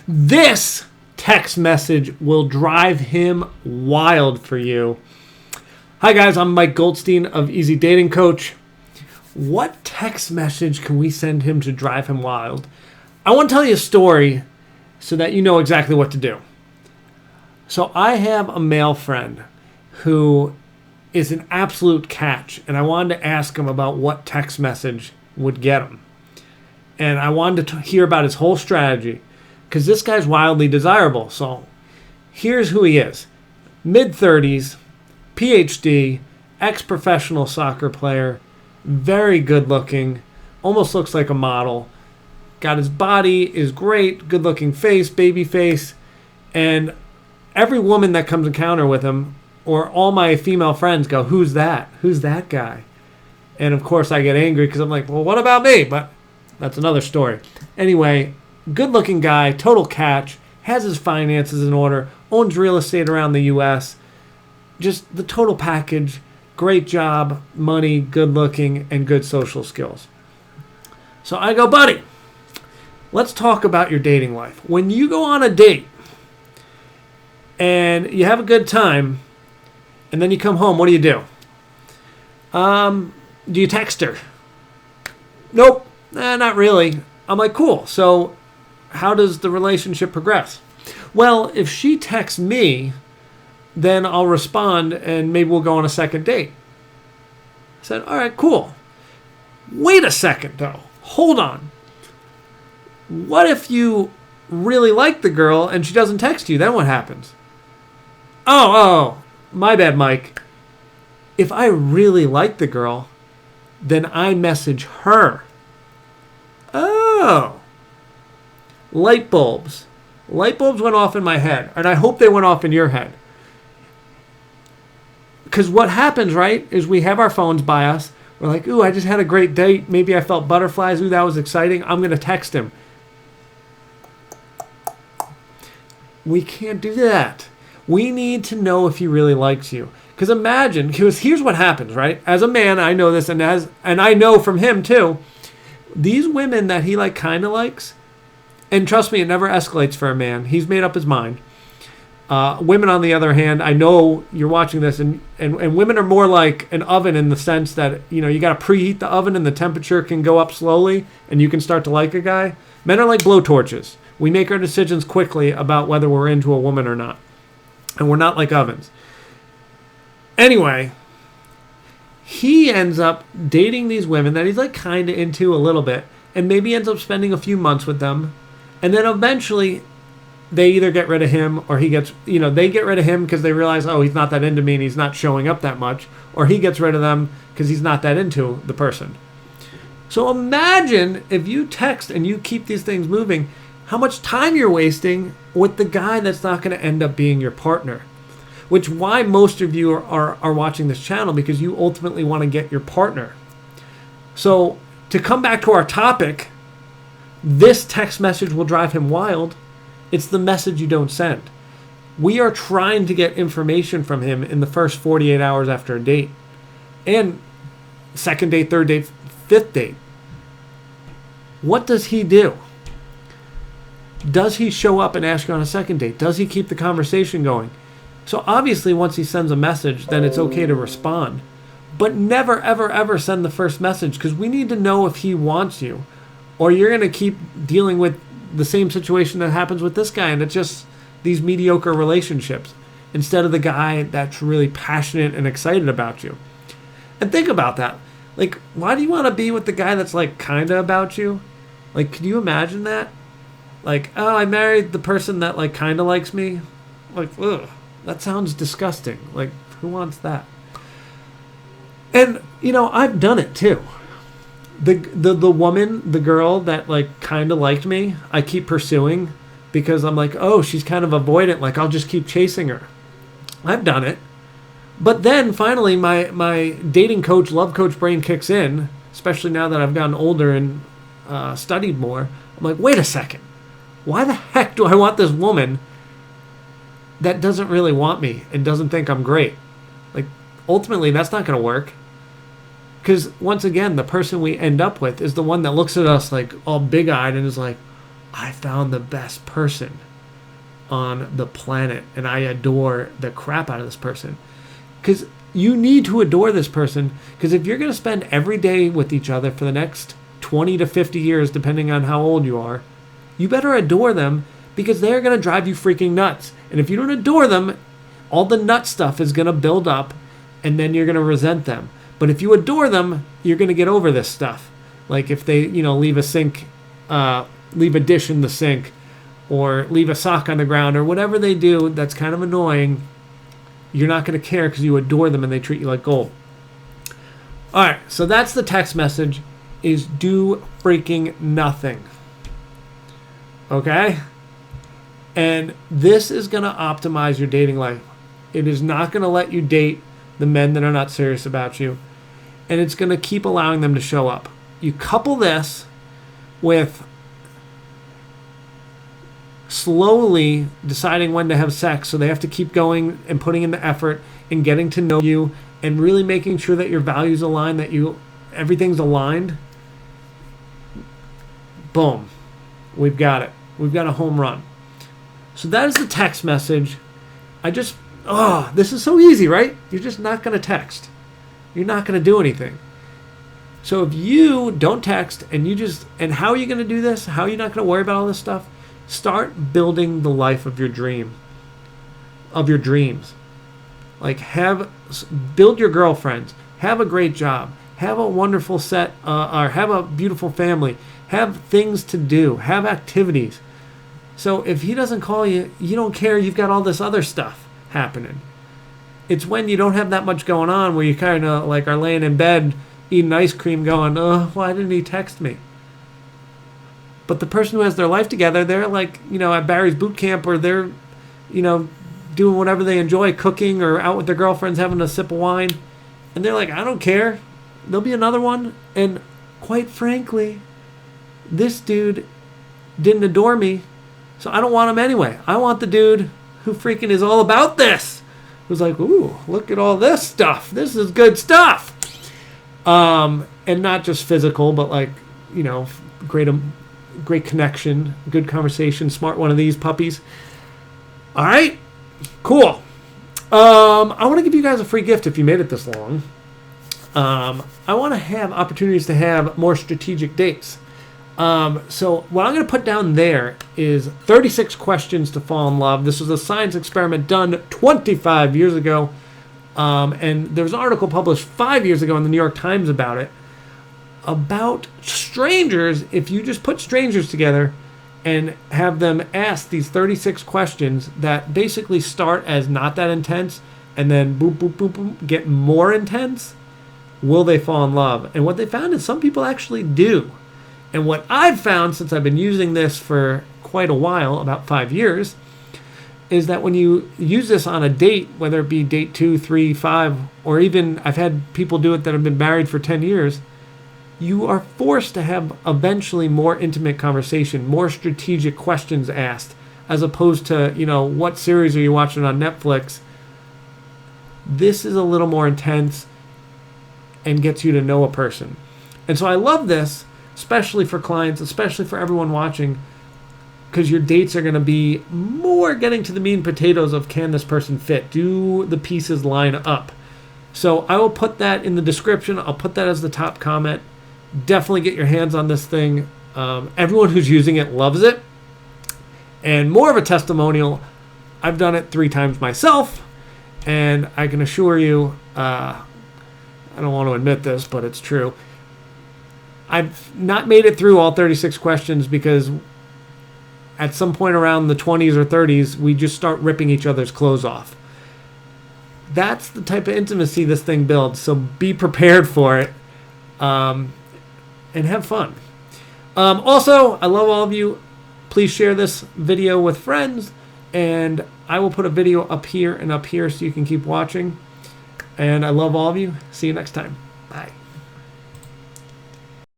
This text message will drive him wild for you. Hi guys, I'm Mike Goldstein of Easy Dating Coach. What text message can we send him to drive him wild? I want to tell you a story so that you know exactly what to do. So I have a male friend who is an absolute catch, and I wanted to ask him about what text message would get him. And I wanted to hear about his whole strategy, because this guy's wildly desirable. So here's who he is. Mid-30s, PhD, ex-professional soccer player, very good looking, almost looks like a model. Got his body, is great, good looking face, baby face. And every woman that comes encounter with him, or all my female friends go, who's that? Who's that guy? And of course I get angry because I'm like, well, what about me? But that's another story. Anyway, good looking guy, total catch, has his finances in order, owns real estate around the US. Just the total package, great job, money, good looking, and good social skills. So I go, buddy, let's talk about your dating life. When you go on a date and you have a good time and then you come home, what do? Do you text her? Nope, not really. I'm like, cool. So how does the relationship progress? Well, if she texts me, then I'll respond and maybe we'll go on a second date. I said, all right, cool. Wait a second, though. Hold on. What if you really like the girl and she doesn't text you? Then what happens? Oh, my bad, Mike. If I really like the girl, then I message her. Oh. Light bulbs. Light bulbs went off in my head, and I hope they went off in your head. Because what happens, right, is we have our phones by us. We're like, ooh, I just had a great date. Maybe I felt butterflies. Ooh, that was exciting. I'm going to text him. We can't do that. We need to know if he really likes you. Because imagine, because here's what happens, right? As a man, I know this, and I know from him too. These women that he kind of likes, and trust me, it never escalates for a man. He's made up his mind. Women, on the other hand, I know you're watching this, and women are more like an oven in the sense that, you got to preheat the oven and the temperature can go up slowly and you can start to like a guy. Men are like blowtorches. We make our decisions quickly about whether we're into a woman or not. And we're not like ovens. Anyway, he ends up dating these women that he's kind of into a little bit, and maybe ends up spending a few months with them, and then eventually they either get rid of him or he gets, they get rid of him because they realize, oh, he's not that into me and he's not showing up that much, or he gets rid of them because he's not that into the person. So imagine if you text and you keep these things moving, how much time you're wasting with the guy that's not going to end up being your partner. Which why most of you are watching this channel, because you ultimately want to get your partner. So to come back to our topic, this text message will drive him wild. It's the message you don't send. We are trying to get information from him in the first 48 hours after a date. And second date, third date, fifth date. What does he do? Does he show up and ask you on a second date? Does he keep the conversation going? So obviously once he sends a message, then it's okay to respond. But never, ever, ever send the first message, because we need to know if he wants you. Or you're going to keep dealing with the same situation that happens with this guy, and it's just these mediocre relationships instead of the guy that's really passionate and excited about you. And think about that. Why do you want to be with the guy that's kind of about you? Can you imagine that? Oh, I married the person that kind of likes me. Ugh. That sounds disgusting. Who wants that? And, I've done it too. The woman, the girl that kind of liked me, I keep pursuing because I'm oh, she's kind of avoidant. I'll just keep chasing her. I've done it. But then finally my dating coach, love coach brain kicks in, especially now that I've gotten older and studied more. I'm wait a second. Why the heck do I want this woman that doesn't really want me and doesn't think I'm great? Ultimately, that's not going to work. Because once again, the person we end up with is the one that looks at us all big-eyed and is I found the best person on the planet and I adore the crap out of this person. Because you need to adore this person, because if you're going to spend every day with each other for the next 20 to 50 years, depending on how old you are, you better adore them, because they're going to drive you freaking nuts. And if you don't adore them, all the nut stuff is going to build up, and then you're going to resent them. But if you adore them, you're going to get over this stuff. Like if they, leave a dish in the sink, or leave a sock on the ground, or whatever they do that's kind of annoying, you're not going to care because you adore them and they treat you like gold. All right, so that's the text message, is do freaking nothing. Okay? And this is going to optimize your dating life. It is not going to let you date the men that are not serious about you. And it's going to keep allowing them to show up. You couple this with slowly deciding when to have sex, so they have to keep going and putting in the effort and getting to know you and really making sure that your values align, that everything's aligned. Boom. We've got it. We've got a home run. So that is the text message. This is so easy, right? You're just not going to text. You're not going to do anything. So if you don't text and how are you going to do this? How are you not going to worry about all this stuff? Start building the life of your dreams. Like build your girlfriends, have a great job, have a wonderful set, or have a beautiful family, have things to do, have activities. So if he doesn't call you, you don't care. You've got all this other stuff happening. It's when you don't have that much going on where you kind of like are laying in bed eating ice cream going, oh, why didn't he text me? But the person who has their life together, they're like, at Barry's boot camp, or they're, doing whatever they enjoy, cooking or out with their girlfriends having a sip of wine. And they're like, I don't care. There'll be another one. And quite frankly, this dude didn't adore me, so I don't want him anyway. I want the dude who freaking is all about this. Who's like, ooh, look at all this stuff. This is good stuff. And not just physical, but like, great connection, good conversation, smart one of these puppies. All right, cool. I want to give you guys a free gift if you made it this long. I want to have opportunities to have more strategic dates. So what I'm going to put down there is 36 questions to fall in love. This was a science experiment done 25 years ago. And there was an article published 5 years ago in the New York Times about it. About strangers, if you just put strangers together and have them ask these 36 questions that basically start as not that intense and then boop, boop, boop, boop, get more intense, will they fall in love? And what they found is some people actually do. And what I've found, since I've been using this for quite a while, about 5 years, is that when you use this on a date, whether it be date 2, 3, 5, or even I've had people do it that have been married for 10 years, you are forced to have eventually more intimate conversation, more strategic questions asked, as opposed to, what series are you watching on Netflix? This is a little more intense and gets you to know a person. And so I love this, especially for clients, especially for everyone watching, because your dates are going to be more getting to the meat and potatoes of, can this person fit? Do the pieces line up? So I will put that in the description. I'll put that as the top comment. Definitely get your hands on this thing. Everyone who's using it loves it. And more of a testimonial, I've done it 3 times myself, and I can assure you, I don't want to admit this, but it's true. I've not made it through all 36 questions because at some point around the 20s or 30s, we just start ripping each other's clothes off. That's the type of intimacy this thing builds, so be prepared for it. And have fun. Also, I love all of you. Please share this video with friends, and I will put a video up here and up here so you can keep watching. And I love all of you. See you next time. Bye.